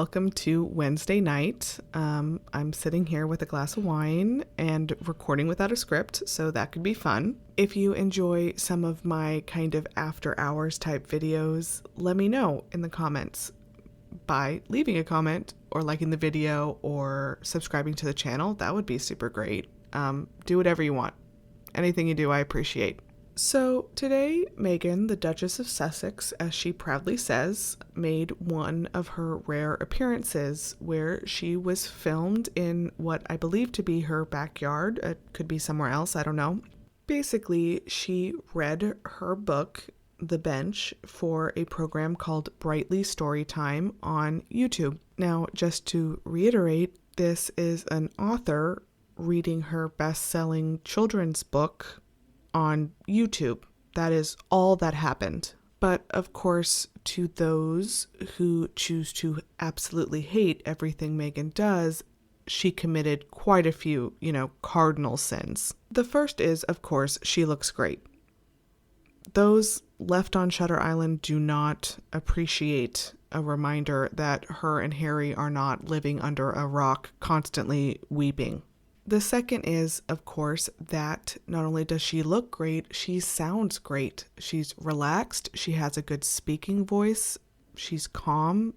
welcome to Wednesday night. I'm sitting here with a glass of wine and recording without a script, so that could be fun. If you enjoy some of my kind of after hours type videos, let me know in the comments by leaving a comment or liking the video or subscribing to the channel. That would be super great. Do whatever you want. Anything you do, I appreciate. So today, Meghan, the Duchess of Sussex, as she proudly says, made one of her rare appearances where she was filmed in what I believe to be her backyard. It could be somewhere else, I don't know. Basically, she read her book, The Bench, for a program called Brightly Storytime on YouTube. Now, just to reiterate, this is an author reading her best-selling children's book on YouTube. That is all that happened. But of course, to those who choose to absolutely hate everything Meghan does, she committed quite a few, cardinal sins. The first is, of course, she looks great. Those left on Shutter Island do not appreciate a reminder that her and Harry are not living under a rock, constantly weeping. The second is, of course, that not only does she look great, she sounds great. She's relaxed. She has a good speaking voice. She's calm.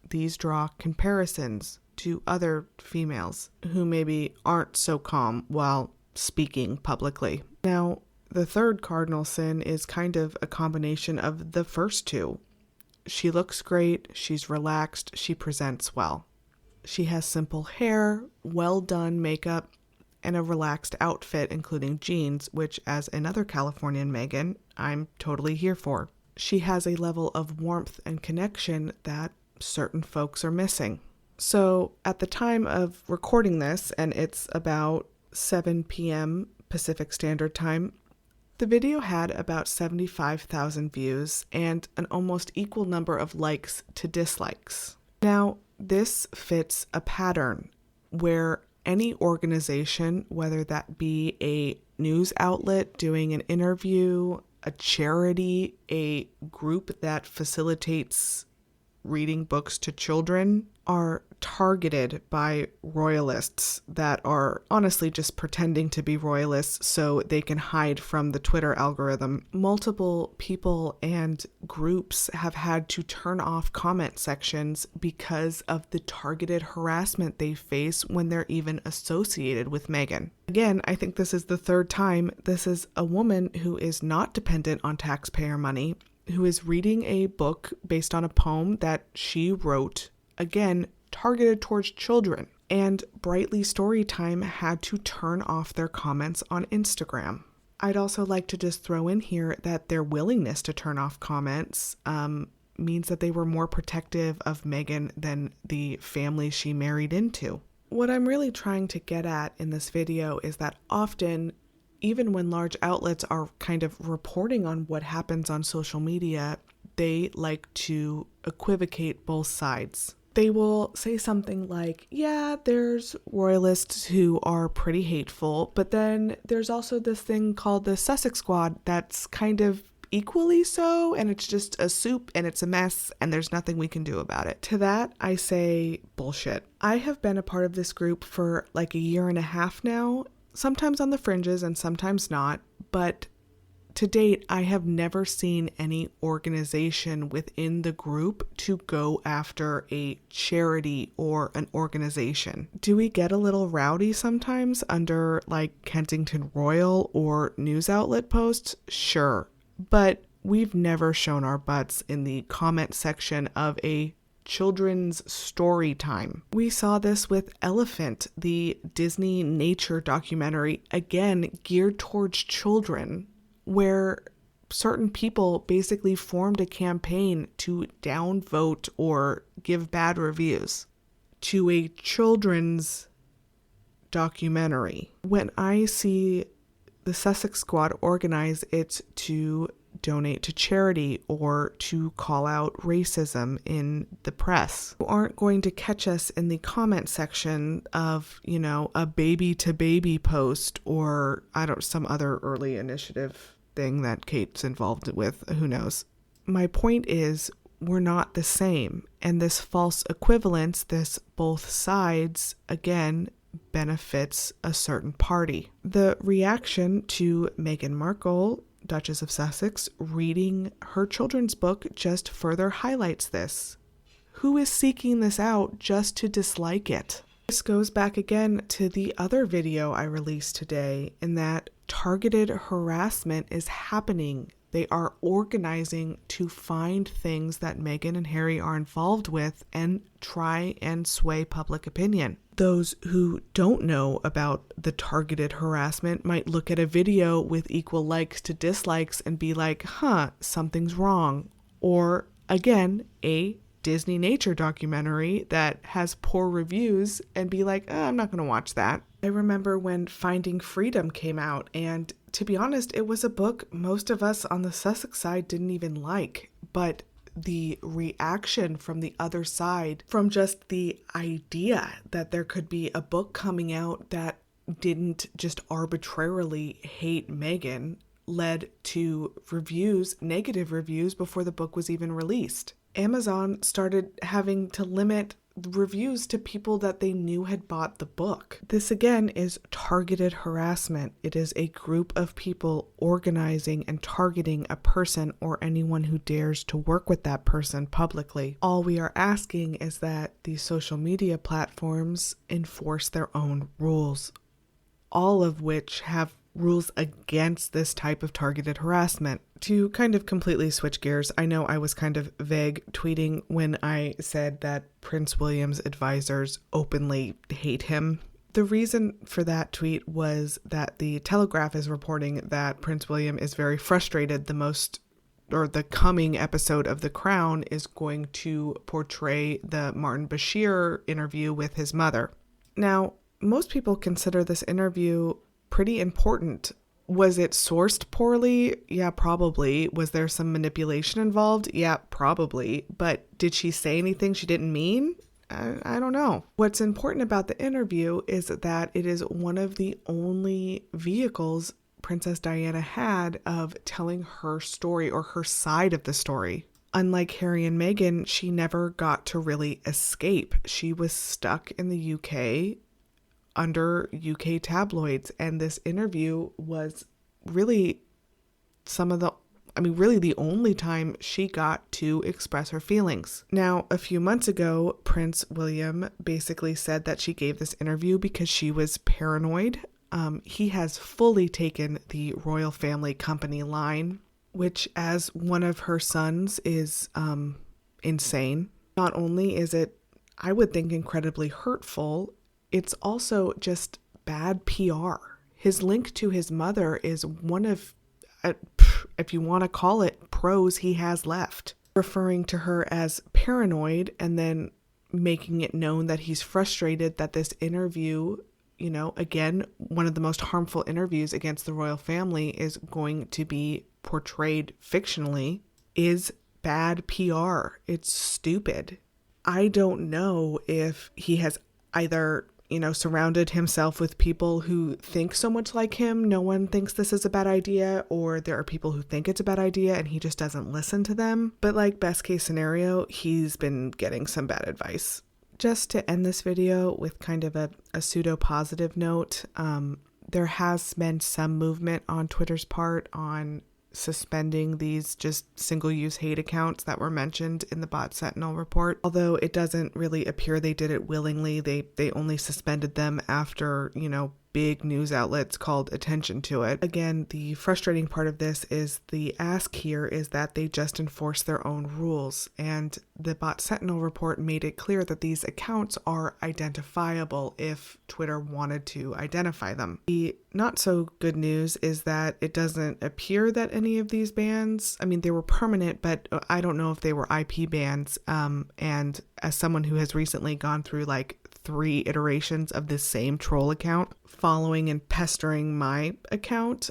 These draw comparisons to other females who maybe aren't so calm while speaking publicly. Now, the third cardinal sin is kind of a combination of the first two. She looks great. She's relaxed. She presents well. She has simple hair, well done makeup, and a relaxed outfit, including jeans, which, as another Californian Meghan, I'm totally here for. She has a level of warmth and connection that certain folks are missing. So at the time of recording this, and it's about 7 p.m. Pacific Standard Time, the video had about 75,000 views and an almost equal number of likes to dislikes. Now, this fits a pattern where any organization, whether that be a news outlet doing an interview, a charity, a group that facilitates reading books to children, are targeted by royalists that are honestly just pretending to be royalists so they can hide from the Twitter algorithm. Multiple people and groups have had to turn off comment sections because of the targeted harassment they face when they're even associated with Meghan. Again, I think this is the third time. This is a woman who is not dependent on taxpayer money, who is reading a book based on a poem that she wrote, again, targeted towards children. And Brightly Storytime had to turn off their comments on Instagram. I'd also like to just throw in here that their willingness to turn off comments means that they were more protective of Meghan than the family she married into. What I'm really trying to get at in this video is that often, even when large outlets are kind of reporting on what happens on social media, they like to equivocate both sides. They will say something like, yeah, there's royalists who are pretty hateful, but then there's also this thing called the Sussex Squad that's kind of equally so, and it's just a soup and it's a mess and there's nothing we can do about it. To that, I say bullshit. I have been a part of this group for like a year and a half now, sometimes on the fringes and sometimes not, but to date, I have never seen any organization within the group to go after a charity or an organization. Do we get a little rowdy sometimes under like Kensington Royal or news outlet posts? Sure, but we've never shown our butts in the comment section of a children's story time. We saw this with Elephant, the Disney nature documentary, again geared towards children, where certain people basically formed a campaign to downvote or give bad reviews to a children's documentary. When I see the Sussex Squad organize it to donate to charity or to call out racism in the press, you aren't going to catch us in the comment section of, a baby to baby post or some other early initiative thing that Kate's involved with, who knows. My point is, were not the same. And this false equivalence, this both sides, again, benefits a certain party. The reaction to Meghan Markle, Duchess of Sussex, reading her children's book just further highlights this. Who is seeking this out just to dislike it? This goes back again to the other video I released today, in that targeted harassment is happening. They are organizing to find things that Meghan and Harry are involved with and try and sway public opinion. Those who don't know about the targeted harassment might look at a video with equal likes to dislikes and be like, something's wrong. Or again, a Disney nature documentary that has poor reviews and be like, I'm not going to watch that. I remember when Finding Freedom came out, and to be honest, it was a book most of us on the Sussex side didn't even like, but the reaction from the other side, from just the idea that there could be a book coming out that didn't just arbitrarily hate Meghan, led to reviews, negative reviews, before the book was even released. Amazon started having to limit reviews to people that they knew had bought the book. This again is targeted harassment. It is a group of people organizing and targeting a person or anyone who dares to work with that person publicly. All we are asking is that these social media platforms enforce their own rules, all of which have rules against this type of targeted harassment. To kind of completely switch gears, I know I was kind of vague tweeting when I said that Prince William's advisors openly hate him. The reason for that tweet was that the Telegraph is reporting that Prince William is very frustrated. The coming episode of The Crown is going to portray the Martin Bashir interview with his mother. Now, most people consider this interview pretty important. Was it sourced poorly? Yeah, probably. Was there some manipulation involved? Yeah, probably. But did she say anything she didn't mean? I don't know. What's important about the interview is that it is one of the only vehicles Princess Diana had of telling her story or her side of the story. Unlike Harry and Meghan, she never got to really escape. She was stuck in the UK under UK tabloids, and this interview was really the only time she got to express her feelings. Now, a few months ago, Prince William basically said that she gave this interview because she was paranoid. He has fully taken the royal family company line, which as one of her sons is insane. Not only is it, I would think, incredibly hurtful, it's also just bad PR. His link to his mother is one of, if you want to call it, pros he has left. Referring to her as paranoid and then making it known that he's frustrated that this interview, again, one of the most harmful interviews against the royal family is going to be portrayed fictionally, is bad PR. It's stupid. I don't know if he has either surrounded himself with people who think so much like him, no one thinks this is a bad idea, or there are people who think it's a bad idea and he just doesn't listen to them. But best case scenario, he's been getting some bad advice. Just to end this video with kind of a pseudo positive note, there has been some movement on Twitter's part on suspending these just single-use hate accounts that were mentioned in the Bot Sentinel report. Although it doesn't really appear they did it willingly. They only suspended them after, big news outlets called attention to it. Again, the frustrating part of this is the ask here is that they just enforce their own rules. And the Bot Sentinel report made it clear that these accounts are identifiable if Twitter wanted to identify them. The not so good news is that it doesn't appear that any of these bans, they were permanent, but I don't know if they were IP bans. And as someone who has recently gone through 3 iterations of this same troll account, following and pestering my account,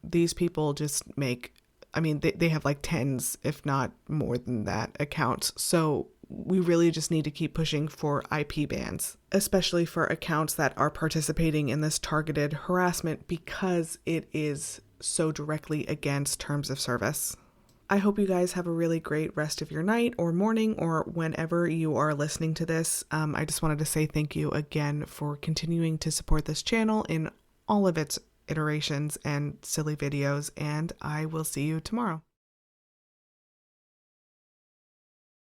these people just make, they have tens, if not more than that, accounts. So we really just need to keep pushing for IP bans, especially for accounts that are participating in this targeted harassment because it is so directly against terms of service. I hope you guys have a really great rest of your night or morning or whenever you are listening to this. I just wanted to say thank you again for continuing to support this channel in all of its iterations and silly videos, and I will see you tomorrow.